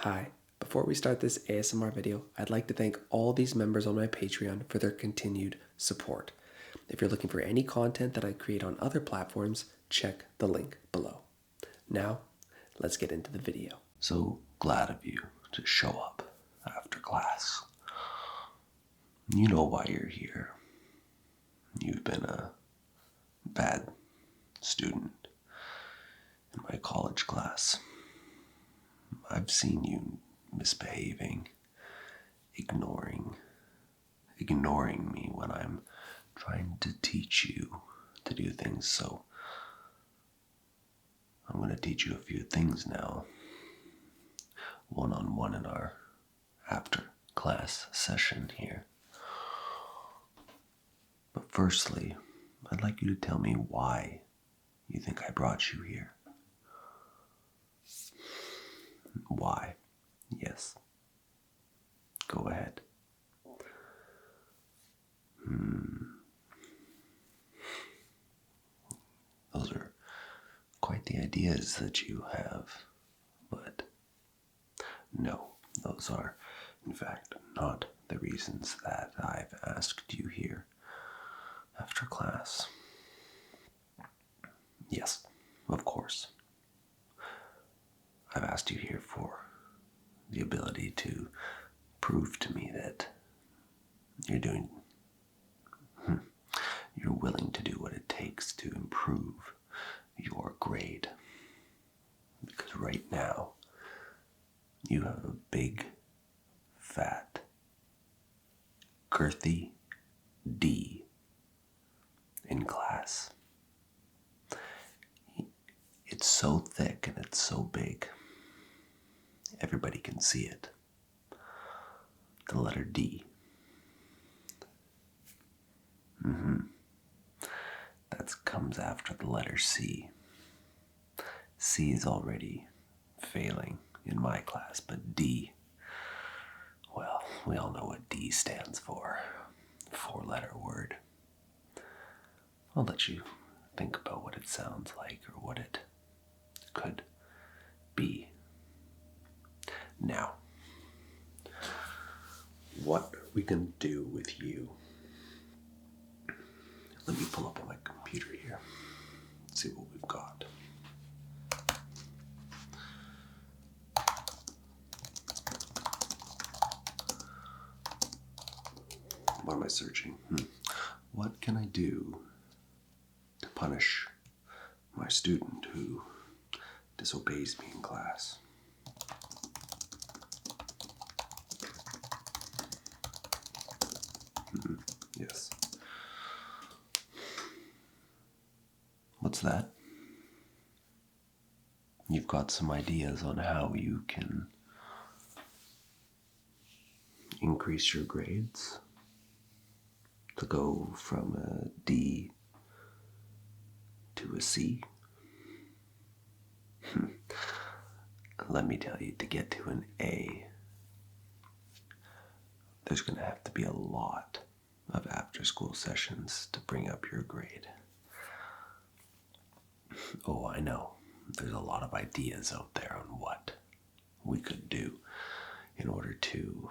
Hi, before we start this ASMR video, I'd like to thank all these members on my Patreon for their continued support. If you're looking for any content that I create on other platforms, check the link below. Now, let's get into the video. So glad of you to show up after class. You know why you're here. You've been a bad student in my college class. I've seen you misbehaving, ignoring me when I'm trying to teach you to do things. So I'm going to teach you a few things now, one-on-one in our after class session here. But firstly, I'd like you to tell me why you think I brought you here. Why? Yes. Go ahead. Those are quite the ideas that you have, but no, those are, in fact, not the reasons that I've asked you here after class. Yes, of course. I've asked you here for the ability to prove to me that you're willing to do what it takes to improve your grade. Because right now, you have a big, fat, girthy D in class. It's so thick and it's so big. Everybody can see it. The letter D. That comes after the letter C. C is already failing in my class, but D, well, we all know what D stands for. 4-letter word. I'll let you think about what it sounds like or what it could be. Now, what we can do with you. Let me pull up on my computer here. Let's see what we've got. What am I searching? What can I do to punish my student who disobeys me in class? Yes. What's that? You've got some ideas on how you can increase your grades to go from a D to a C? Let me tell you, to get to an A, there's going to have to be a lot of after-school sessions to bring up your grade. Oh, I know. There's a lot of ideas out there on what we could do in order to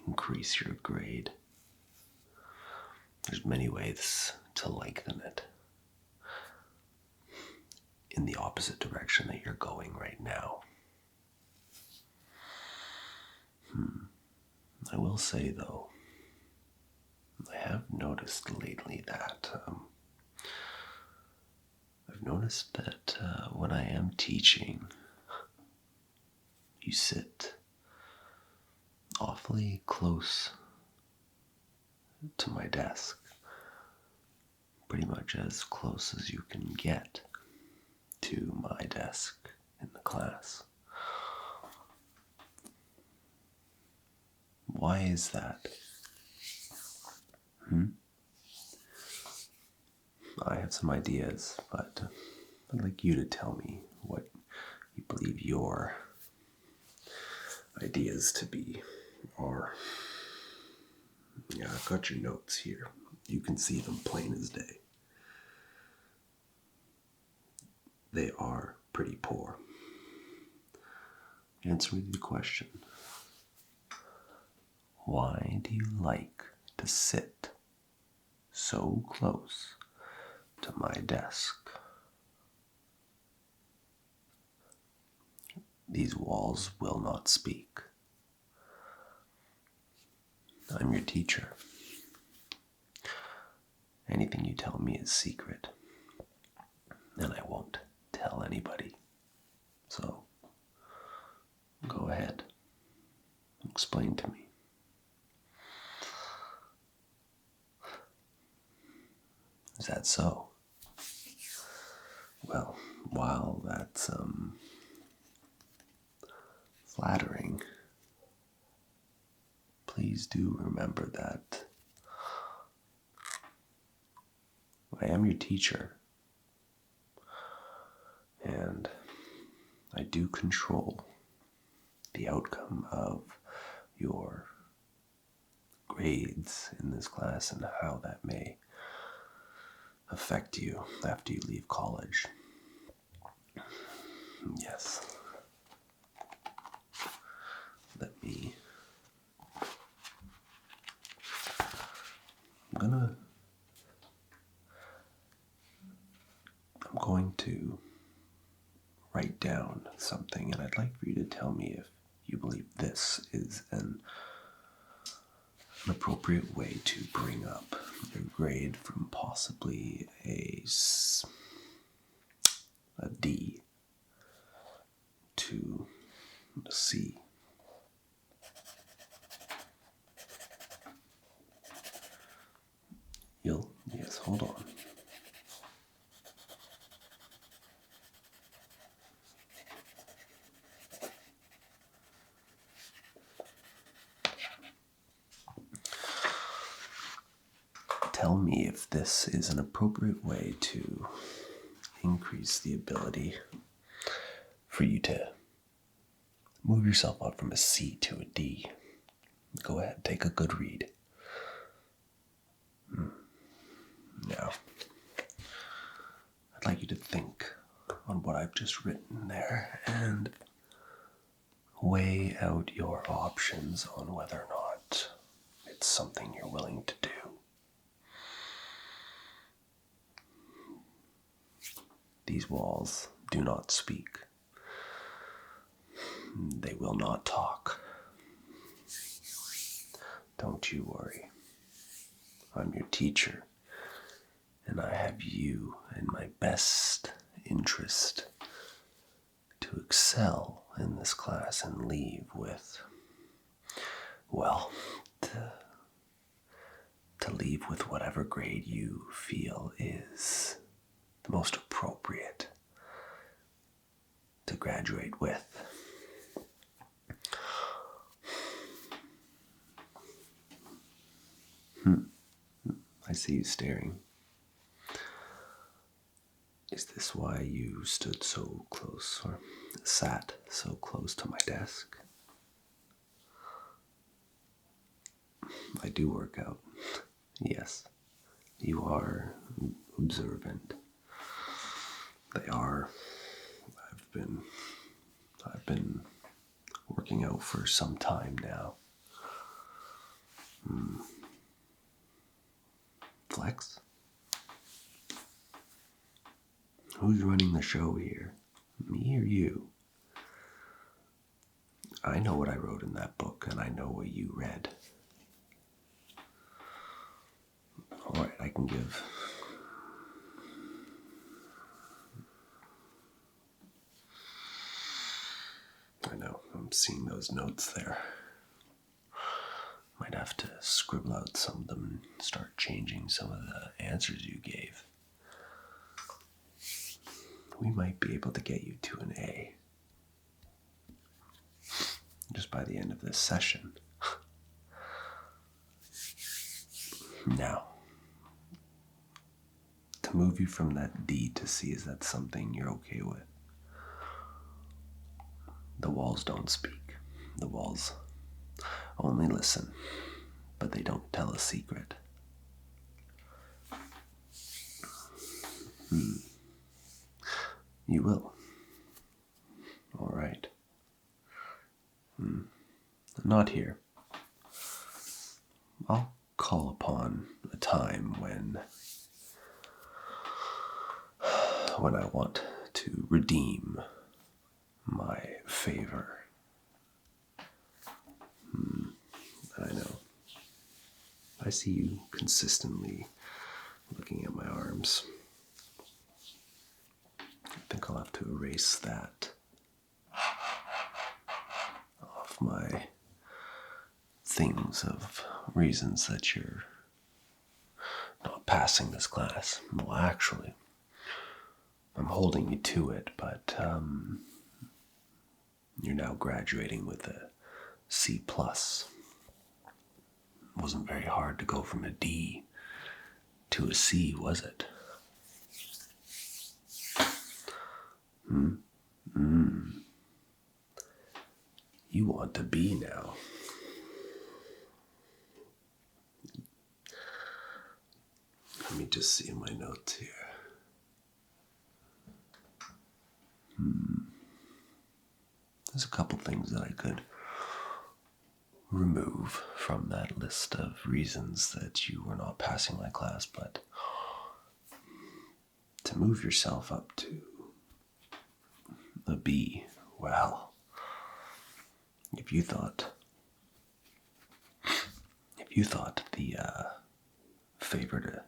increase your grade. There's many ways to lengthen it in the opposite direction that you're going right now. I will say, though, I have noticed lately that when I am teaching, you sit awfully close to my desk, pretty much as close as you can get to my desk in the class. Why is that? I have some ideas, but I'd like you to tell me what you believe your ideas to be are. Yeah, I've got your notes here. You can see them plain as day. They are pretty poor. Answer me the question. Why do you like to sit so close to my desk? These walls will not speak. I'm your teacher. Anything you tell me is secret, and I won't tell anybody. So, go ahead. Explain to me. Is that so? Well, while that's flattering, please do remember that I am your teacher, and I do control the outcome of your grades in this class and how that may affect you after you leave college. Yes. I'm going to write down something, and I'd like for you to tell me if you believe this is an appropriate way to bring up your grade from possibly a D to a C. Yes, hold on. Tell me if this is an appropriate way to increase the ability for you to move yourself up from a C to a D. Go ahead, take a good read. Now, I'd like you to think on what I've just written there and weigh out your options on whether or not it's something you're willing to do. These walls do not speak. They will not talk. Don't you worry. I'm your teacher, and I have you in my best interest to excel in this class and leave with, well, to leave with whatever grade you feel is the most appropriate to graduate with. I see you staring. Is this why you stood so close or sat so close to my desk? I do work out. Yes, you are observant. They are. I've been working out for some time now. Flex? Who's running the show here? Me or you? I know what I wrote in that book, and I know what you read. Alright, I can give. I know, I'm seeing those notes there. Might have to scribble out some of them and start changing some of the answers you gave. We might be able to get you to an A just by the end of this session. Now, to move you from that D to C, is that something you're okay with? The walls don't speak. The walls only listen, but they don't tell a secret. You will. All right. Not here. I'll call upon a time when I want to redeem my favor. I know. I see you consistently looking at my arms. I think I'll have to erase that off my things of reasons that you're not passing this class. Well, actually, I'm holding you to it, but you're now graduating with a C+. It wasn't very hard to go from a D to a C, was it? You want to be now. Let me just see in my notes here. There's a couple things that I could remove from that list of reasons that you were not passing my class, but to move yourself up to a B, well, if you thought the favor to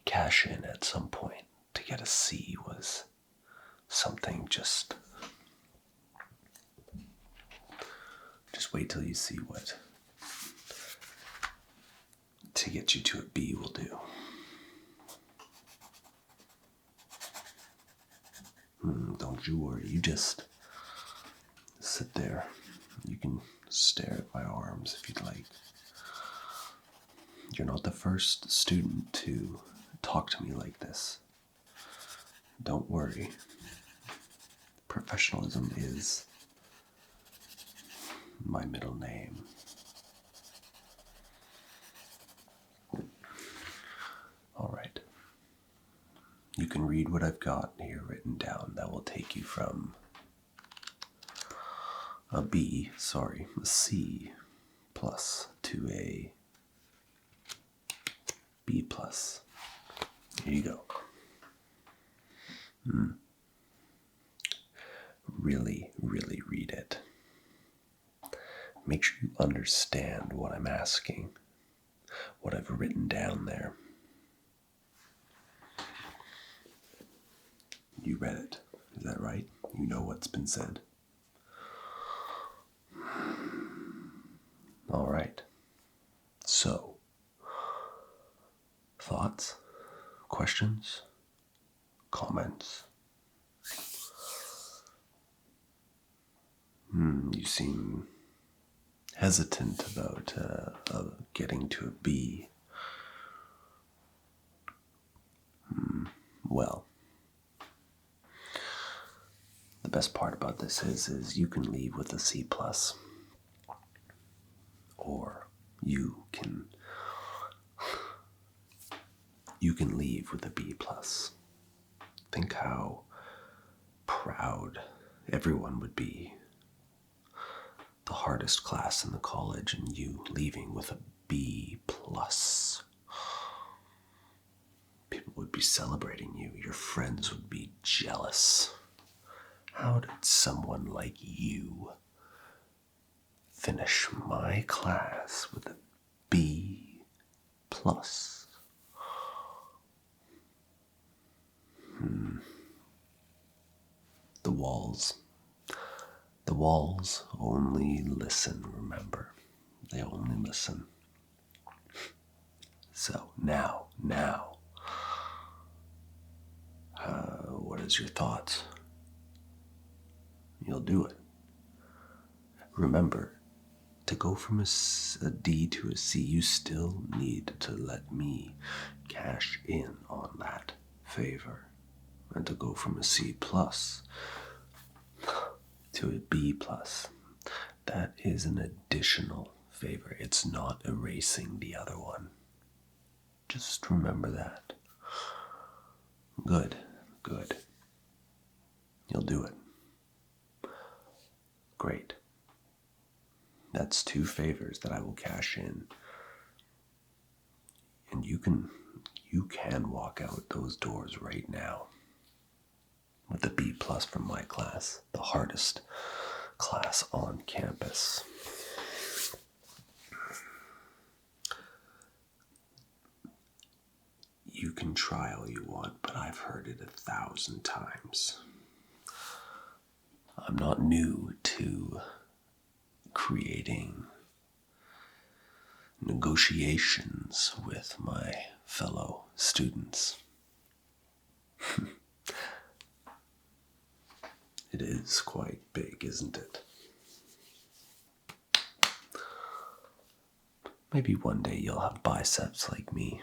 cash in at some point to get a C was something, just wait till you see what to get you to a B will do. Don't you worry, you just sit there. You can stare at my arms if you'd like. You're not the first student to talk to me like this. Don't worry. Professionalism is my middle name. All right. You can read what I've got here written down. That will take you from a C plus to a B plus. Here you go. Really, really read it. Make sure you understand what I'm asking, what I've written down there. You read it, is that right? You know what's been said. All right. So, thoughts, questions, comments? You seem hesitant about getting to a B. Well, the best part about this is you can leave with a C plus, or you can leave with a B plus. Think how proud everyone would be. The hardest class in the college, and you leaving with a B plus. People would be celebrating you. Your friends would be jealous. How did someone like you finish my class with a B plus? The walls only listen, remember. They only listen. So now, what is your thoughts? You'll do it. Remember, to go from a D to a C, you still need to let me cash in on that favor. And to go from a C plus to a B plus, that is an additional favor. It's not erasing the other one. Just remember that. Good. You'll do it. Great. That's 2 favors that I will cash in. And you can walk out those doors right now with a B plus from my class, the hardest class on campus. You can try all you want, but I've heard it 1,000 times. I'm not new to creating negotiations with my fellow students. It is quite big, isn't it? Maybe one day you'll have biceps like me.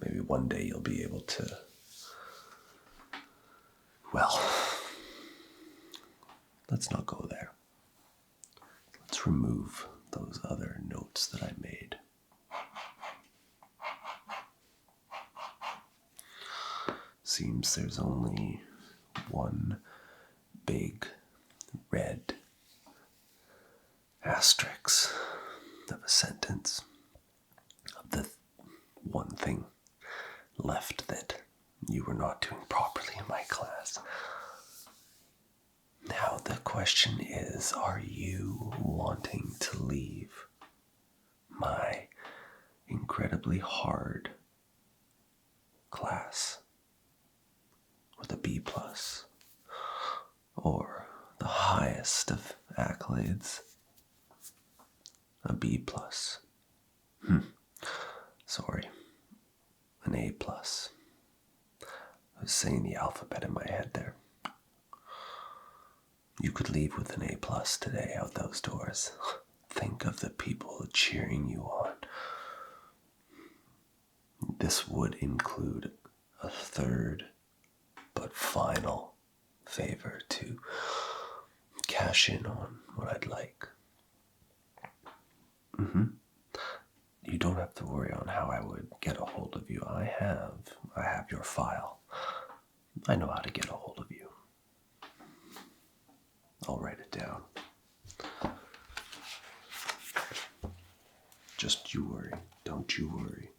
Maybe one day you'll be able to, well, let's not go there. Let's remove those other notes that I made. Seems there's only one big red asterisk of a sentence of the one thing left that you were not doing properly in my class. Now the question is, are you wanting to leave my incredibly hard class with a B plus, or the highest of accolades, a B plus? Sorry, an A plus. I was saying the alphabet in my head there. You could leave with an A plus today out those doors. Think of the people cheering you on. This would include a third but final favor to cash in on what I'd like. You don't have to worry on how I would get a hold of you. I have your file. I know how to get a hold of you. I'll write it down. Just you worry. Don't you worry.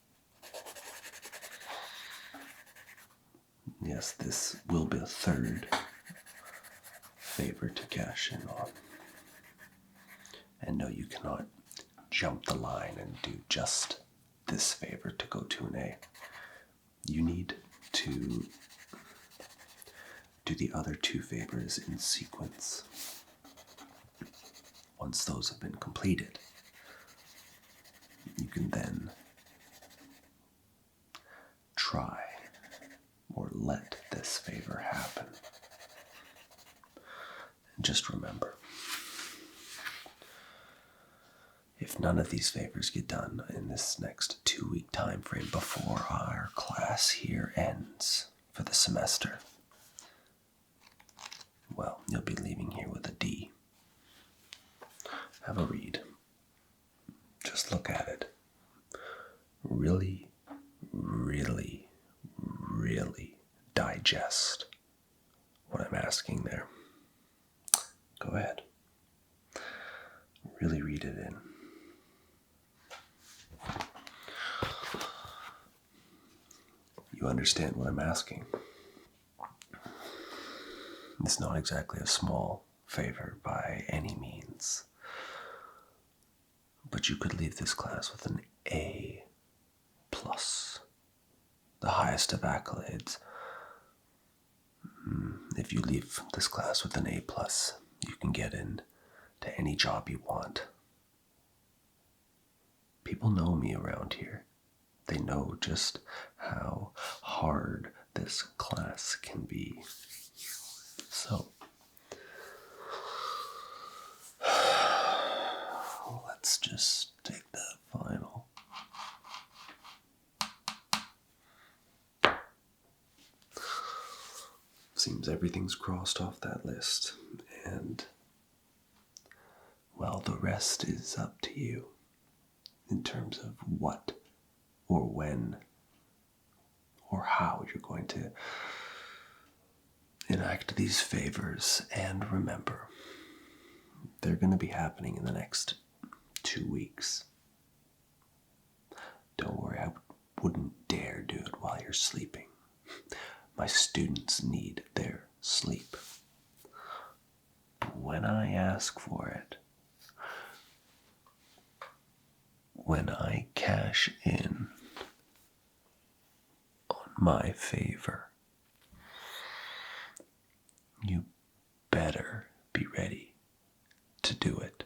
Yes, this will be a third favor to cash in on. And no, you cannot jump the line and do just this favor to go to an A. You need to do the other 2 favors in sequence. Once those have been completed, you can then try or let this favor happen. And just remember, if none of these favors get done in this next 2-week time frame before our class here ends for the semester, well, you'll be leaving here with a D. Have a read. Just look at it. Really, really, really digest what I'm asking there. Go ahead. Really read it in. You understand what I'm asking. It's not exactly a small favor by any means. But you could leave this class with an A plus, the highest of accolades. If you leave this class with an A plus, you can get into any job you want. People know me around here. They know just how hard this class can be. So, let's just take that final. Seems everything's crossed off that list, and, well, the rest is up to you in terms of what or when or how you're going to enact these favors, and remember, they're going to be happening in the next 2 weeks. Don't worry, I wouldn't dare do it while you're sleeping. My students need their sleep. But when I ask for it, when I cash in on my favor, you better be ready to do it.